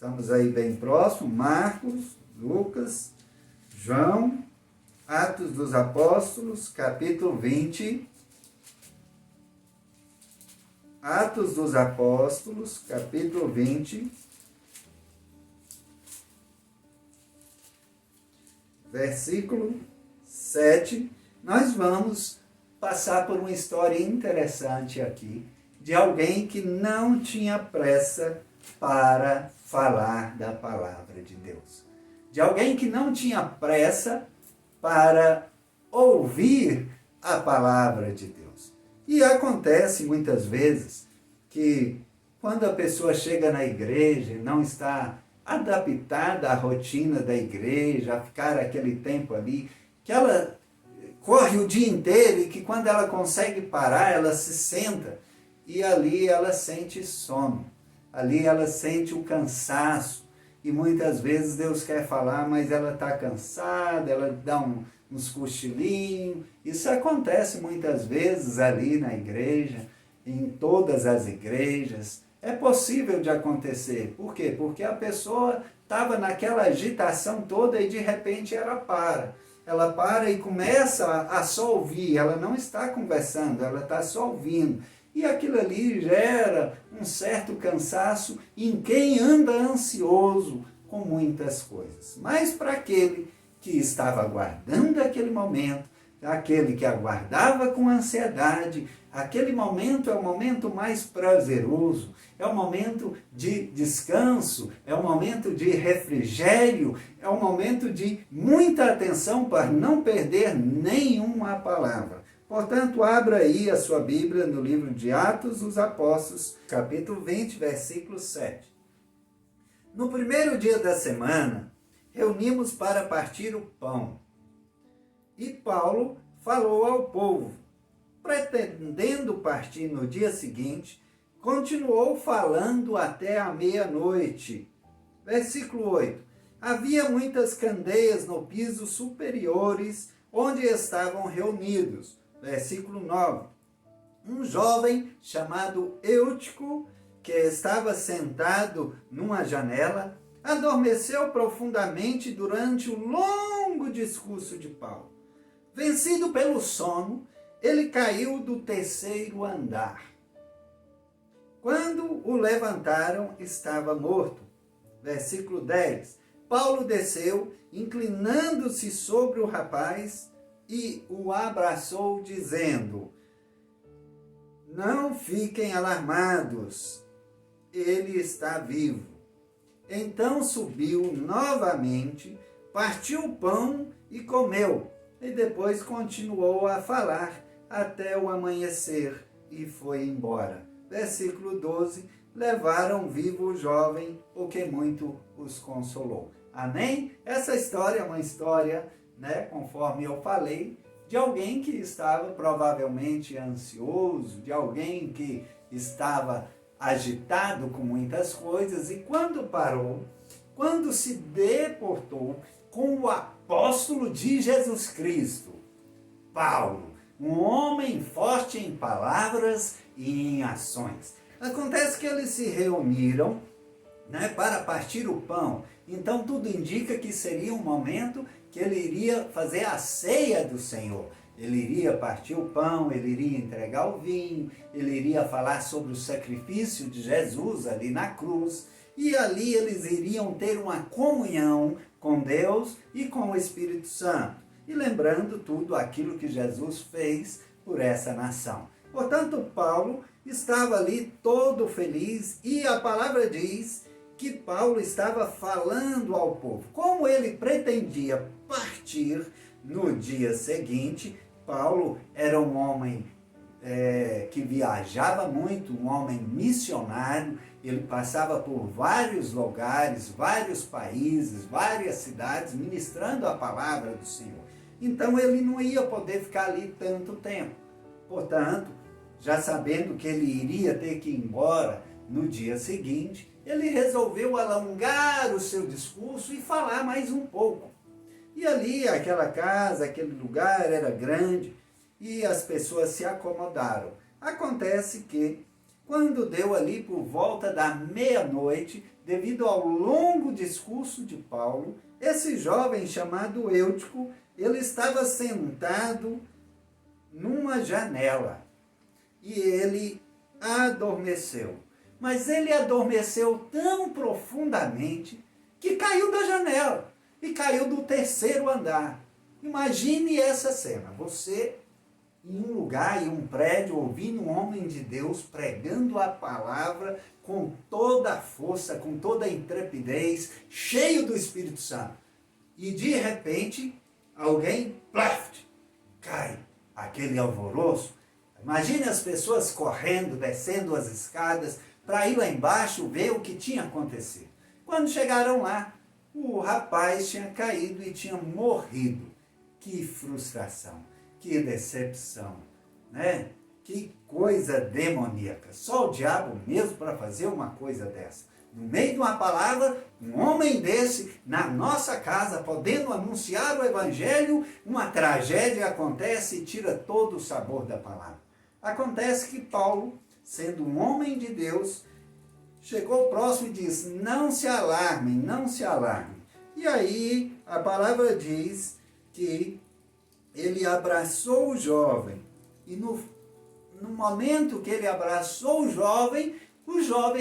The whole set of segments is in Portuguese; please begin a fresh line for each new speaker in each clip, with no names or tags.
Estamos aí bem próximo, Marcos, Lucas, João, Atos dos Apóstolos, capítulo 20. Atos dos Apóstolos, capítulo 20, versículo 7. Nós vamos passar por uma história interessante aqui, de alguém que não tinha pressa para falar da palavra de Deus. De alguém que não tinha pressa para ouvir a palavra de Deus. E acontece muitas vezes que quando a pessoa chega na igreja e não está adaptada à rotina da igreja, a ficar aquele tempo ali, que ela corre o dia inteiro e que quando ela consegue parar, ela se senta e ali ela sente sono, ali ela sente o cansaço. E muitas vezes Deus quer falar, mas ela está cansada, ela dá uns cochilinhos. Isso acontece muitas vezes ali na igreja, em todas as igrejas. É possível de acontecer. Por quê? Porque a pessoa estava naquela agitação toda e de repente ela para. Ela para e começa a só ouvir. Ela não está conversando, ela está só ouvindo. E aquilo ali gera um certo cansaço em quem anda ansioso com muitas coisas. Mas para aquele que estava aguardando aquele momento, aquele que aguardava com ansiedade, aquele momento é o momento mais prazeroso, é o momento de descanso, é o momento de refrigério, é o momento de muita atenção para não perder nenhuma palavra. Portanto, abra aí a sua Bíblia no livro de Atos dos Apóstolos, capítulo 20, versículo 7. No primeiro dia da semana, reunimos para partir o pão. E Paulo falou ao povo. Pretendendo partir no dia seguinte, continuou falando até a meia-noite. Versículo 8. Havia muitas candeias no piso superiores, onde estavam reunidos. Versículo 9. Um jovem chamado Eutico, que estava sentado numa janela, adormeceu profundamente durante o longo discurso de Paulo. Vencido pelo sono, ele caiu do terceiro andar. Quando o levantaram, estava morto. Versículo 10. Paulo desceu, inclinando-se sobre o rapaz, e o abraçou, dizendo: não fiquem alarmados, ele está vivo. Então subiu novamente, partiu o pão e comeu, e depois continuou a falar até o amanhecer e foi embora. Versículo 12, levaram vivo o jovem, o que muito os consolou. Amém? Essa história é uma história, conforme eu falei, de alguém que estava provavelmente ansioso, de alguém que estava agitado com muitas coisas, e quando parou, quando se deportou com o apóstolo de Jesus Cristo, Paulo, um homem forte em palavras e em ações. Acontece que eles se reuniram para partir o pão. Então tudo indica que seria um momento que ele iria fazer a ceia do Senhor. Ele iria partir o pão, ele iria entregar o vinho, ele iria falar sobre o sacrifício de Jesus ali na cruz. E ali eles iriam ter uma comunhão com Deus e com o Espírito Santo. E lembrando tudo aquilo que Jesus fez por essa nação. Portanto, Paulo estava ali todo feliz e a palavra diz que Paulo estava falando ao povo. Como ele pretendia partir no dia seguinte, Paulo era um homem que viajava muito, um homem missionário, ele passava por vários lugares, vários países, várias cidades, ministrando a palavra do Senhor. Então ele não ia poder ficar ali tanto tempo. Portanto, já sabendo que ele iria ter que ir embora no dia seguinte, ele resolveu alongar o seu discurso e falar mais um pouco. E ali, aquela casa, aquele lugar era grande e as pessoas se acomodaram. Acontece que, Quando deu ali por volta da meia-noite, devido ao longo discurso de Paulo, esse jovem chamado Eutico, ele estava sentado numa janela e ele adormeceu. Mas ele adormeceu tão profundamente que caiu da janela e caiu do terceiro andar. Imagine essa cena, você em um lugar, em um prédio, ouvindo um homem de Deus pregando a palavra com toda a força, com toda a intrepidez, cheio do Espírito Santo. E de repente, alguém, plaft, cai. Aquele alvoroço. Imagine as pessoas correndo, descendo as escadas, para ir lá embaixo ver o que tinha acontecido. Quando chegaram lá, o rapaz tinha caído e tinha morrido. Que frustração, que decepção, né? Que coisa demoníaca. Só o diabo mesmo para fazer uma coisa dessa. No meio de uma palavra, um homem desse, na nossa casa, podendo anunciar o evangelho, uma tragédia acontece e tira todo o sabor da palavra. Acontece que Paulo, sendo um homem de Deus, chegou próximo e disse, não se alarmem, não se alarmem. E aí a palavra diz que ele abraçou o jovem. E no momento que ele abraçou o jovem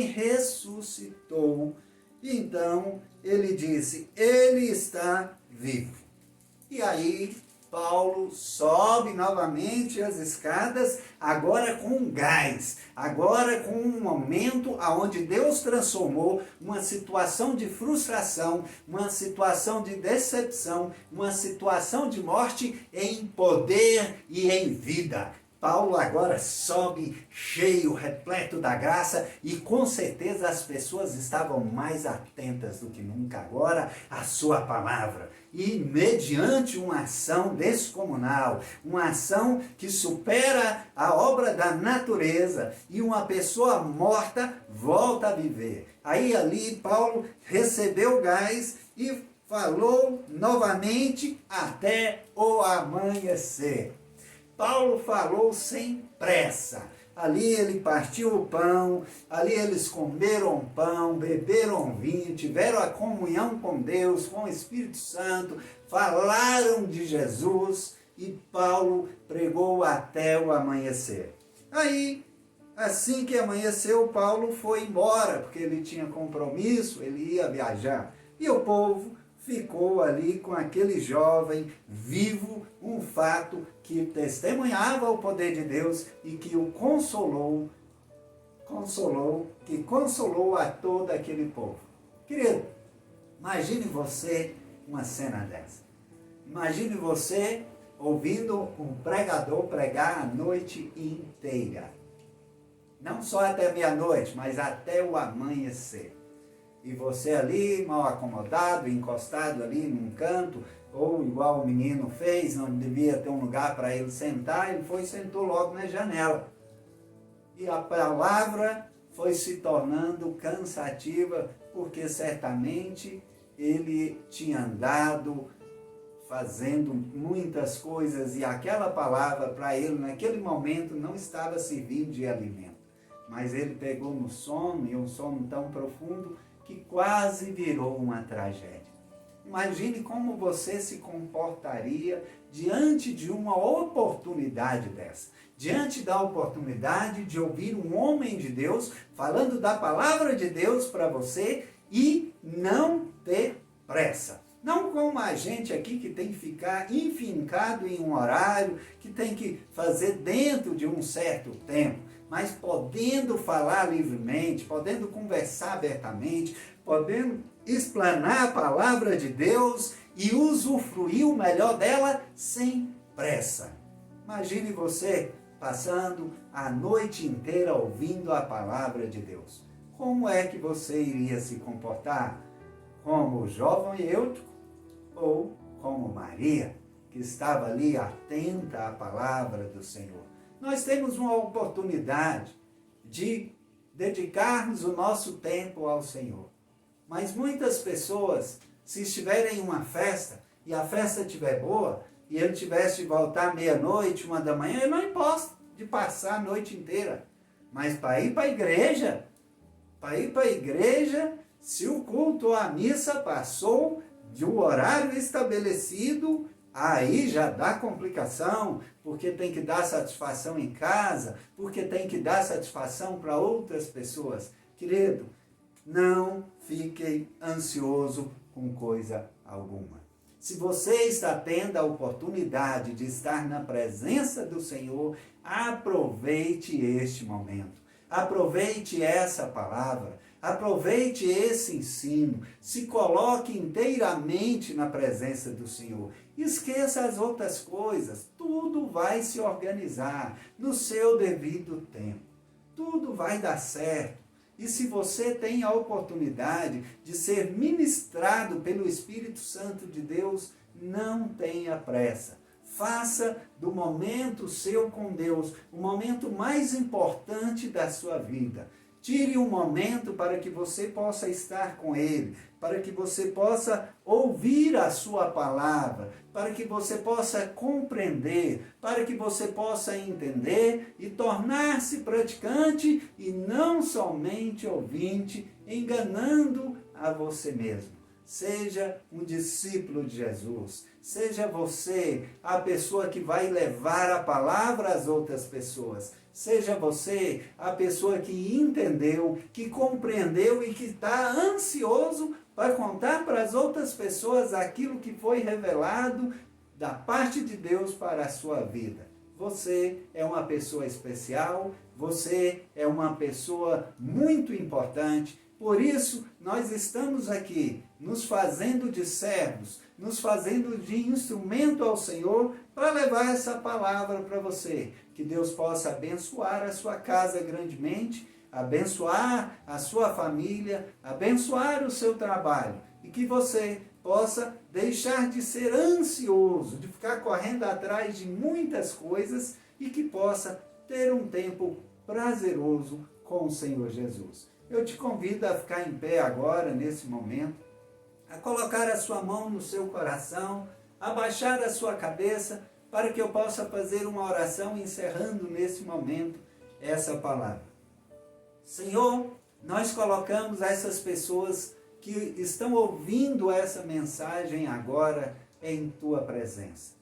ressuscitou. Então ele disse, ele está vivo. E aí Paulo sobe novamente as escadas, agora com gás, agora com um momento onde Deus transformou uma situação de frustração, uma situação de decepção, uma situação de morte em poder e em vida. Paulo agora sobe cheio, repleto da graça e com certeza as pessoas estavam mais atentas do que nunca agora à sua palavra. E mediante uma ação descomunal, uma ação que supera a obra da natureza e uma pessoa morta volta a viver. Aí ali Paulo recebeu gás e falou novamente até o amanhecer. Paulo falou sem pressa. Ali ele partiu o pão, ali eles comeram pão, beberam vinho, tiveram a comunhão com Deus, com o Espírito Santo, falaram de Jesus e Paulo pregou até o amanhecer. Aí, assim que amanheceu, Paulo foi embora, porque ele tinha compromisso, ele ia viajar. E o povo ficou ali com aquele jovem vivo, um fato que testemunhava o poder de Deus e que o consolou a todo aquele povo. Querido, imagine você uma cena dessa. Imagine você ouvindo um pregador pregar a noite inteira. Não só até meia-noite, mas até o amanhecer. E você ali, mal acomodado, encostado ali num canto, ou igual o menino fez, não devia ter um lugar para ele sentar, ele foi e sentou logo na janela. E a palavra foi se tornando cansativa, porque certamente ele tinha andado fazendo muitas coisas e aquela palavra para ele naquele momento não estava servindo de alimento. Mas ele pegou no sono, e um sono tão profundo, que quase virou uma tragédia. Imagine como você se comportaria diante de uma oportunidade dessa. Diante da oportunidade de ouvir um homem de Deus falando da palavra de Deus para você e não ter pressa. Não como a gente aqui que tem que ficar enfincado em um horário, que tem que fazer dentro de um certo tempo, mas podendo falar livremente, podendo conversar abertamente, podendo explanar a palavra de Deus e usufruir o melhor dela sem pressa. Imagine você passando a noite inteira ouvindo a palavra de Deus. Como é que você iria se comportar? Como o jovem Eutico ou como Maria, que estava ali atenta à palavra do Senhor? Nós temos uma oportunidade de dedicarmos o nosso tempo ao Senhor. Mas muitas pessoas, se estiverem em uma festa, e a festa estiver boa, e ele tivesse de voltar meia-noite, 1 da manhã, ele não importa de passar a noite inteira. Mas para ir para a igreja, se o culto ou a missa passou do horário estabelecido, aí já dá complicação, porque tem que dar satisfação em casa, porque tem que dar satisfação para outras pessoas. Querido, não fique ansioso com coisa alguma. Se você está tendo a oportunidade de estar na presença do Senhor, aproveite este momento. Aproveite essa palavra, aproveite esse ensino, se coloque inteiramente na presença do Senhor. Esqueça as outras coisas, tudo vai se organizar no seu devido tempo. Tudo vai dar certo. E se você tem a oportunidade de ser ministrado pelo Espírito Santo de Deus, não tenha pressa. Faça do momento seu com Deus o momento mais importante da sua vida. Tire um momento para que você possa estar com Ele, para que você possa ouvir a sua palavra, para que você possa compreender, para que você possa entender e tornar-se praticante e não somente ouvinte, enganando a você mesmo. Seja um discípulo de Jesus. Seja você a pessoa que vai levar a palavra às outras pessoas. Seja você a pessoa que entendeu, que compreendeu e que está ansioso para contar para as outras pessoas aquilo que foi revelado da parte de Deus para a sua vida. Você é uma pessoa especial, você é uma pessoa muito importante. Por isso, nós estamos aqui, nos fazendo de servos, nos fazendo de instrumento ao Senhor para levar essa palavra para você. Que Deus possa abençoar a sua casa grandemente, abençoar a sua família, abençoar o seu trabalho. E que você possa deixar de ser ansioso, de ficar correndo atrás de muitas coisas e que possa ter um tempo prazeroso com o Senhor Jesus. Eu te convido a ficar em pé agora, nesse momento, a colocar a sua mão no seu coração, a baixar a sua cabeça, para que eu possa fazer uma oração encerrando nesse momento essa palavra. Senhor, nós colocamos essas pessoas que estão ouvindo essa mensagem agora em Tua presença.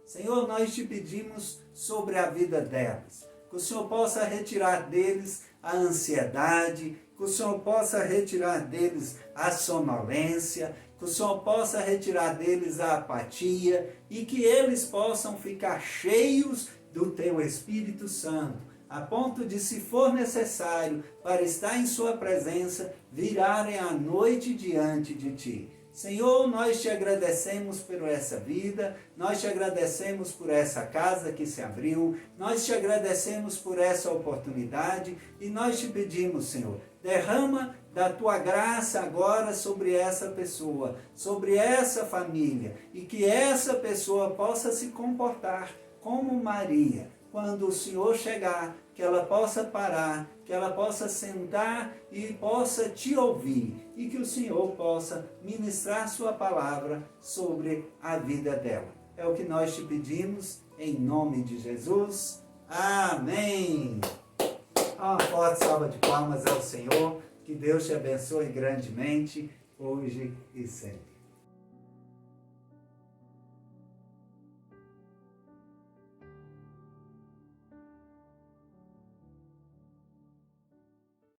Senhor, nós te pedimos sobre a vida delas, que o Senhor possa retirar deles a ansiedade, que o Senhor possa retirar deles a sonolência, que o Senhor possa retirar deles a apatia e que eles possam ficar cheios do Teu Espírito Santo, a ponto de, se for necessário, para estar em Sua presença, virarem a noite diante de Ti. Senhor, nós te agradecemos por essa vida, nós te agradecemos por essa casa que se abriu, nós te agradecemos por essa oportunidade e nós te pedimos, Senhor, derrama da Tua graça agora sobre essa pessoa, sobre essa família, e que essa pessoa possa se comportar como Maria. Quando o Senhor chegar, que ela possa parar, que ela possa sentar e possa te ouvir, e que o Senhor possa ministrar sua palavra sobre a vida dela. É o que nós te pedimos, em nome de Jesus. Amém! Uma forte salva de palmas ao Senhor. Que Deus te abençoe grandemente, hoje e sempre.